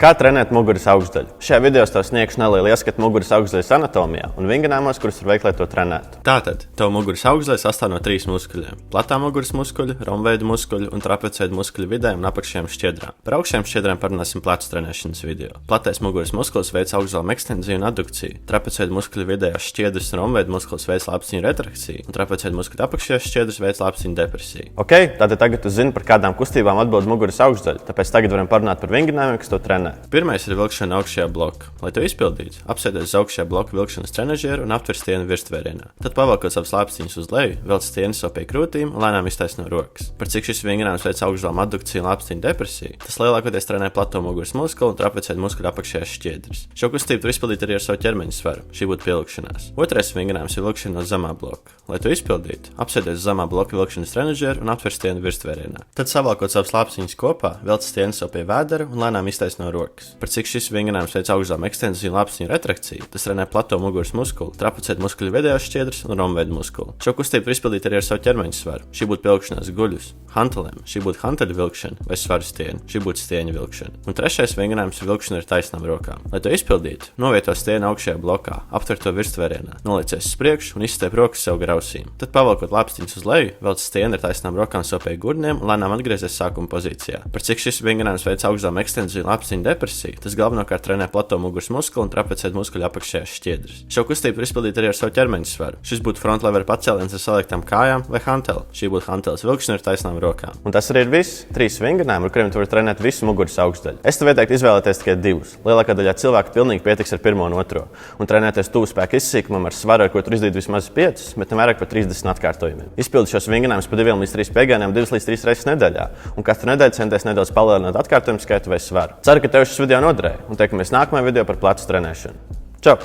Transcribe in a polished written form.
Kā trenēt muguras augšdaļu? Šajā video es tev sniegšu nelielu ieskatu muguras augšdaļas anatomijā un vingrinājumos, kurus var veikt, lai to trenētu. Tātad, tev muguras augšdaļa sastāv no 3 muskuļiem – platā muguras muskuļa, romveida muskuļa un trapeceida muskuļa vidējiem un apakšējiem šķiedrām. Par augšējiem šķiedrām parunāsim plecu trenēšanas video. Platais muguras muskulis veic augšgalma ekstenziju un addukciju, trapeceida muskuļa vidējās šķiedras un romveida muskulis veic lāpstiņu retrakciju un trapeceida muskuļa apakšējās šķiedras veic lāpstiņu depresiju. Ok, tātad tagad tu zini, par kādām kustībām atbild muguras augšdaļa, tāpēc tagad varam parunāt par vingrinājumiem, kas to trenē. Pirmais ir vilkšana augšējā blokā. Lai to izpildītu, apsēdies uz augšējā bloka vilkšanas trenažieru un aptver stieni virstvērtienā. Tad pavalkot savus lāpstiņus uz leju, velc stieni sev pie krūtīm un lēnām iztaisno rokas. Par cik šis vingrinājums veic augšgalma addukciju un lāpstiņu depresiju, tas lielākoties trenē plato muguras muskuli un trapeceida muskuļa apakšējās šķiedras. Šo kustību var izpildīt arī ar savu ķermeņa svaru. Šī būtu pievilkšanās. Otrais vingrinājums ir vilkšana no zemā bloka. Lai to izpildītu, apsēdies uz zemā bloka vilkšanas trenažieru un aptver stieni virstvērtienā. Tad savalkot savus lāpstiņus kopā, velc stieni sev pie vēdera un lēnām iztaisno rokas. Par cik šis vingrinājums veic augšgalma ekstenziju un lāpstiņu retrakciju, tas trenē plato muguras muskuli, trapeceida muskuļa vidējās šķiedras un romveida muskuli. Šo kustību var izpildīt arī ar savu ķermeņa svaru. Šī būtu pievilkšanās guļus, hantelēm, šī būtu hanteļu vilkšana vai svaru stieni, šī būtu stieņa vilkšana. Un trešais vingrinājums ir vilkšana ar taisnām rokām. Lai to izpildītu, novieto stieni augšējā blokā, aptver to virstvērtienā, noliecies uz priekšu un izstiep rokas sev gar ausīm. Tad pavalkot lāpstiņus uz leju, velc stieni ar taisnām rokām sev pie gurniem un lēnām atgriezies sākuma pozīcijā. Par cik šis vingrinājums veic augšgalma ekstenziju un lāpstiņu depresiju, tas galvenokārt trenē plato muguras muskuli un trapeceida muskuļa apakšējās šķiedras. Šo kustību var izpildīt arī ar savu ķermeņa svaru. Šis būtu frontlevera pacēliens ar saliektām kājām vai hanteli. Šī būtu hanteles vilkšana ar taisnām rokām. Un tas arī ir viss. 3 vingrinājumi, ar kuriem tu vari trenēt visu muguras augšdaļu. Es tev ieteiktu izvēlēties tikai 2. Lielākā daļā cilvēku pilnīgi pietiks ar 1 un 2. Un trenēties tuvu spēka izsīkumam ar svaru, ar ko tur izdīt vismaz 5, bet ne vairāk par 30 atkārtojumiem. Izpildi šos vingrinājumus pa 2 līdz 3 piegājieniem 2 līdz 3 reizes nedēļā. Un katru nedēļu centies nedaudz palielināt atkārtojumu skaitu vai svaru. Ceru, ka tev šis video noderēja un tiekamies nākamajā video par plecu trenēšanu. Čau!